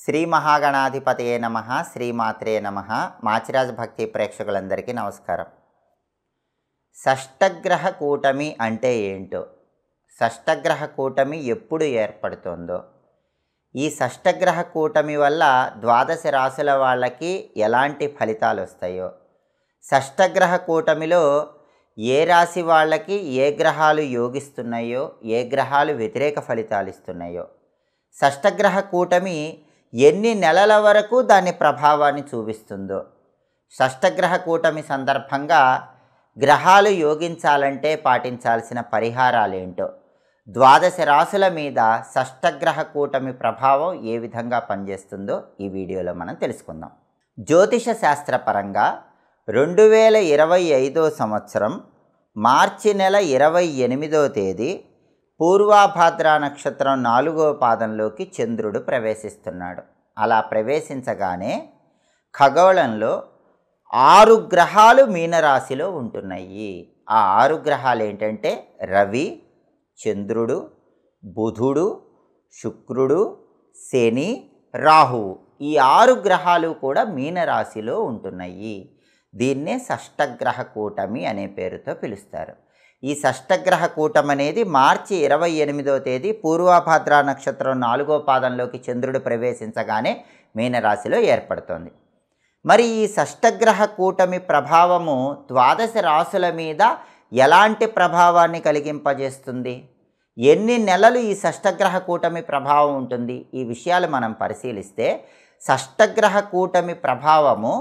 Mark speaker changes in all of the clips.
Speaker 1: శ్రీ మహాగణాధిపతయే నమః, శ్రీమాత్రే నమః. మాచిరాజ్ భక్తి ప్రేక్షకులందరికీ నమస్కారం. షష్టగ్రహ కూటమి అంటే ఏంటో, షష్టగ్రహ కూటమి ఎప్పుడు ఏర్పడుతుందో, ఈ షష్టగ్రహ కూటమి వల్ల ద్వాదశ రాశుల వాళ్ళకి ఎలాంటి ఫలితాలు వస్తాయో, షష్టగ్రహ కూటమిలో ఏ రాశి వాళ్ళకి ఏ గ్రహాలు యోగిస్తున్నాయో, ఏ గ్రహాలు వ్యతిరేక ఫలితాలు ఇస్తున్నాయో, షష్టగ్రహ కూటమి ఎన్ని నెలల వరకు దాని ప్రభావాన్ని చూపిస్తుందో, షష్టగ్రహ కూటమి సందర్భంగా గ్రహాలు యోగించాలంటే పాటించాల్సిన పరిహారాలేంటో, ద్వాదశ రాశుల మీద షష్టగ్రహ కూటమి ప్రభావం ఏ విధంగా పనిచేస్తుందో ఈ వీడియోలో మనం తెలుసుకుందాం. జ్యోతిష శాస్త్రపరంగా 2025 సంవత్సరం మార్చి నెల 28వ తేదీ పూర్వాభాద్ర నక్షత్రం 4వ పాదంలోకి చంద్రుడు ప్రవేశిస్తున్నాడు. అలా ప్రవేశించగానే ఖగోళంలో 6 గ్రహాలు మీనరాశిలో ఉంటున్నాయి. ఆ 6 గ్రహాలు ఏంటంటే రవి, చంద్రుడు, బుధుడు, శుక్రుడు, శని, రాహువు. ఈ 6 గ్రహాలు కూడా మీనరాశిలో ఉంటున్నాయి. దీన్నే షష్టగ్రహ కూటమి అనే పేరుతో పిలుస్తారు. ఈ షష్టగ్రహ కూటమి అనేది మార్చి 28వ తేదీ పూర్వభాద్ర నక్షత్రం 4వ పాదంలోకి చంద్రుడు ప్రవేశించగానే మీనరాశిలో ఏర్పడుతోంది. మరి ఈ షష్టగ్రహ కూటమి ప్రభావము ద్వాదశ రాశుల మీద ఎలాంటి ప్రభావాన్ని కలిగింపజేస్తుంది, ఎన్ని నెలలు ఈ షష్టగ్రహ కూటమి ప్రభావం ఉంటుంది, ఈ విషయాలు మనం పరిశీలిస్తే షష్టగ్రహ కూటమి ప్రభావము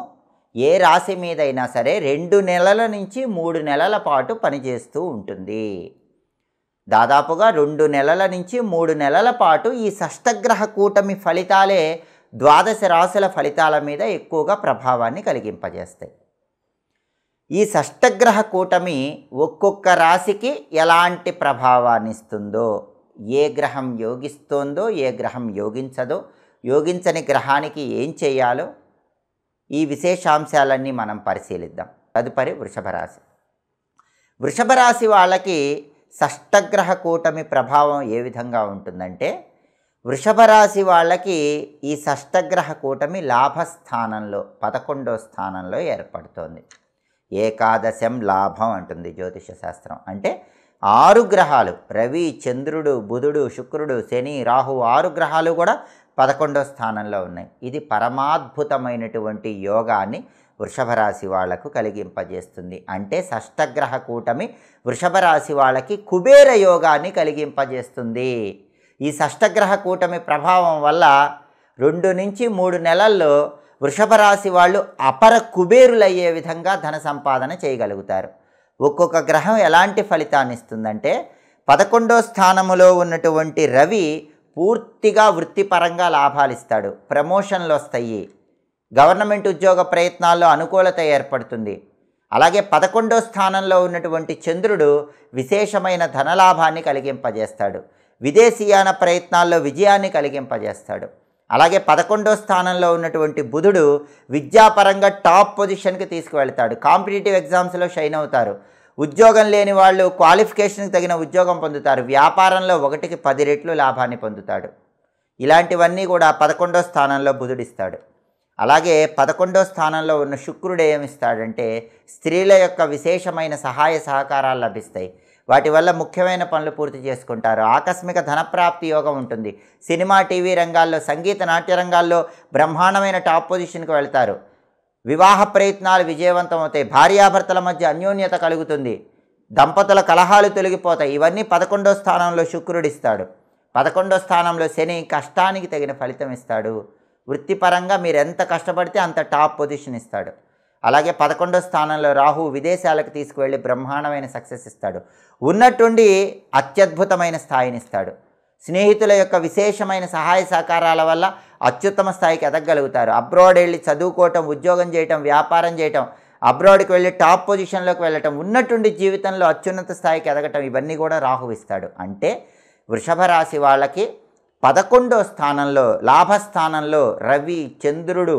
Speaker 1: ఏ రాశి మీదైనా సరే 2 నెలల నుంచి 3 నెలల పాటు పనిచేస్తూ ఉంటుంది. దాదాపుగా 2 నెలల నుంచి 3 నెలల పాటు ఈ షష్టగ్రహ కూటమి ఫలితాలే ద్వాదశ రాశుల ఫలితాల మీద ఎక్కువగా ప్రభావాన్ని కలిగింపజేస్తాయి. ఈ షష్టగ్రహ కూటమి ఒక్కొక్క రాశికి ఎలాంటి ప్రభావాన్ని ఇస్తుందో, ఏ గ్రహం యోగిస్తోందో, ఏ గ్రహం యోగించదో, యోగించని గ్రహానికి ఏం చేయాలో, ఈ విశేషాంశాలన్నీ మనం పరిశీలిద్దాం. తదుపరి వృషభ రాశి. వృషభ రాశి వాళ్ళకి షష్టగ్రహ కూటమి ప్రభావం ఏ విధంగా ఉంటుందంటే, వృషభ రాశి వాళ్ళకి ఈ షష్టగ్రహ కూటమి లాభస్థానంలో 11వ స్థానంలో ఏర్పడుతోంది. ఏకాదశం లాభం అంటుంది జ్యోతిష శాస్త్రం. అంటే 6 గ్రహాలు రవి, చంద్రుడు, బుధుడు, శుక్రుడు, శని, రాహు 6 గ్రహాలు కూడా 11వ స్థానంలో ఉన్నాయి. ఇది పరమాద్భుతమైనటువంటి యోగాన్ని వృషభ రాశి వాళ్లకు కలిగింపజేస్తుంది. అంటే షష్టగ్రహ కూటమి వృషభ రాశి వాళ్ళకి కుబేర యోగాన్ని కలిగింపజేస్తుంది. ఈ షష్టగ్రహ కూటమి ప్రభావం వల్ల 2 నుంచి 3 నెలల్లో వృషభ రాశి వాళ్ళు అపర కుబేరులయ్యే విధంగా ధన సంపాదన చేయగలుగుతారు. ఒక్కొక్క గ్రహం ఎలాంటి ఫలితాన్ని ఇస్తుందంటే, 11వ స్థానములో ఉన్నటువంటి రవి పూర్తిగా వృత్తిపరంగా లాభాలు ఇస్తాడు, ప్రమోషన్లు వస్తాయి, గవర్నమెంట్ ఉద్యోగ ప్రయత్నాల్లో అనుకూలత ఏర్పడుతుంది. అలాగే 11వ స్థానంలో ఉన్నటువంటి చంద్రుడు విశేషమైన ధనలాభాన్ని కలిగింపజేస్తాడు, విదేశీయాన ప్రయత్నాల్లో విజయాన్ని కలిగింపజేస్తాడు. అలాగే 11వ స్థానంలో ఉన్నటువంటి బుధుడు విద్యాపరంగా టాప్ పొజిషన్కి తీసుకువెళ్తాడు, కాంపిటేటివ్ ఎగ్జామ్స్లో షైన్ అవుతారు, ఉద్యోగం లేని వాళ్ళు క్వాలిఫికేషన్కి తగిన ఉద్యోగం పొందుతారు, వ్యాపారంలో 1కి 10 రెట్లు లాభాన్ని పొందుతాడు. ఇలాంటివన్నీ కూడా 11వ స్థానంలో బుధుడిస్తాడు. అలాగే 11వ స్థానంలో ఉన్న శుక్రుడు ఏమిస్తాడంటే, స్త్రీల యొక్క విశేషమైన సహాయ సహకారాలు లభిస్తాయి, వాటి వల్ల ముఖ్యమైన పనులు పూర్తి చేసుకుంటారు, ఆకస్మిక ధనప్రాప్తి యోగం ఉంటుంది, సినిమా టీవీ రంగాల్లో, సంగీత నాట్య రంగాల్లో బ్రహ్మాండమైన టాప్ పొజిషన్కి వెళ్తారు, వివాహ ప్రయత్నాలు విజయవంతం అవుతాయి, భార్యాభర్తల మధ్య అన్యోన్యత కలుగుతుంది, దంపతుల కలహాలు తొలగిపోతాయి. ఇవన్నీ 11వ స్థానంలో శుక్రుడిస్తాడు. 11వ స్థానంలో శని కష్టానికి తగిన ఫలితం ఇస్తాడు, వృత్తిపరంగా మీరు ఎంత కష్టపడితే అంత టాప్ పొజిషన్ ఇస్తాడు. అలాగే 11వ స్థానంలో రాహు విదేశాలకు తీసుకువెళ్ళి బ్రహ్మాండమైన సక్సెస్ ఇస్తాడు, ఉన్నట్టుండి అత్యద్భుతమైన స్థాయిని ఇస్తాడు. స్నేహితుల యొక్క విశేషమైన సహాయ సహకారాల వల్ల అత్యుత్తమ స్థాయికి ఎదగలుగుతారు. అబ్రాడ్ వెళ్ళి చదువుకోవటం, ఉద్యోగం చేయటం, వ్యాపారం చేయటం, అబ్రాడ్కి వెళ్ళి టాప్ పొజిషన్లోకి వెళ్ళటం, ఉన్నట్టుండి జీవితంలో అత్యున్నత స్థాయికి ఎదగటం, ఇవన్నీ కూడా రాహు ఇస్తాడు. అంటే వృషభ రాశి వాళ్ళకి 11వ స్థానంలో లాభస్థానంలో రవి, చంద్రుడు,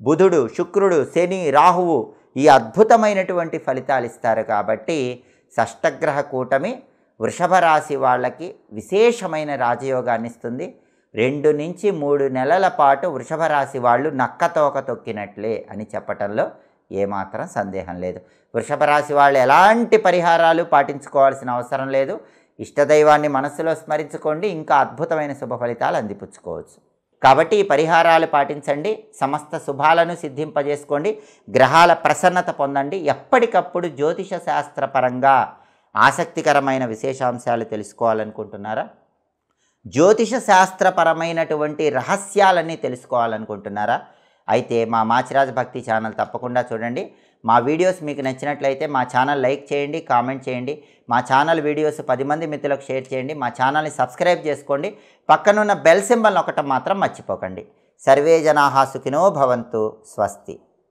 Speaker 1: బుధుడు, శుక్రుడు, శని, రాహువు ఈ అద్భుతమైనటువంటి ఫలితాలు ఇస్తారు. కాబట్టి షష్టగ్రహ కూటమి వృషభ రాశి వాళ్ళకి విశేషమైన రాజయోగాన్ని ఇస్తుంది. 2 నుంచి 3 నెలల పాటు వృషభ రాశి వాళ్ళు నక్కతోక తొక్కినట్లే అని చెప్పటంలో ఏమాత్రం సందేహం లేదు. వృషభ రాశి వాళ్ళు ఎలాంటి పరిహారాలు పాటించుకోవాల్సిన అవసరం లేదు. ఇష్టదైవాన్ని మనసులో స్మరించుకోండి, ఇంకా అద్భుతమైన శుభ ఫలితాలు అందిపుచ్చుకోవచ్చు. కాబట్టి ఈ పరిహారాలు పాటించండి, సమస్త శుభాలను సిద్ధింపజేసుకోండి, గ్రహాల ప్రసన్నత పొందండి. ఎప్పటికప్పుడు జ్యోతిష శాస్త్రపరంగా ఆసక్తికరమైన విశేషాంశాలు తెలుసుకోవాలనుకుంటున్నారా? జ్యోతిష శాస్త్రపరమైనటువంటి రహస్యాలన్నీ తెలుసుకోవాలనుకుంటున్నారా? అయితే మా మాచిరాజు భక్తి ఛానల్ తప్పకుండా చూడండి. మా వీడియోస్ మీకు నచ్చినట్లయితే మా ఛానల్ లైక్ చేయండి, కామెంట్ చేయండి. మా ఛానల్ వీడియోస్ 10 మంది మిత్రులకు షేర్ చేయండి. మా ఛానల్ని సబ్స్క్రైబ్ చేసుకోండి. పక్కనున్న బెల్ సింబల్ నొక్కటం మాత్రం మర్చిపోకండి. సర్వే జనాః సుఖినో భవంతు. స్వస్తి.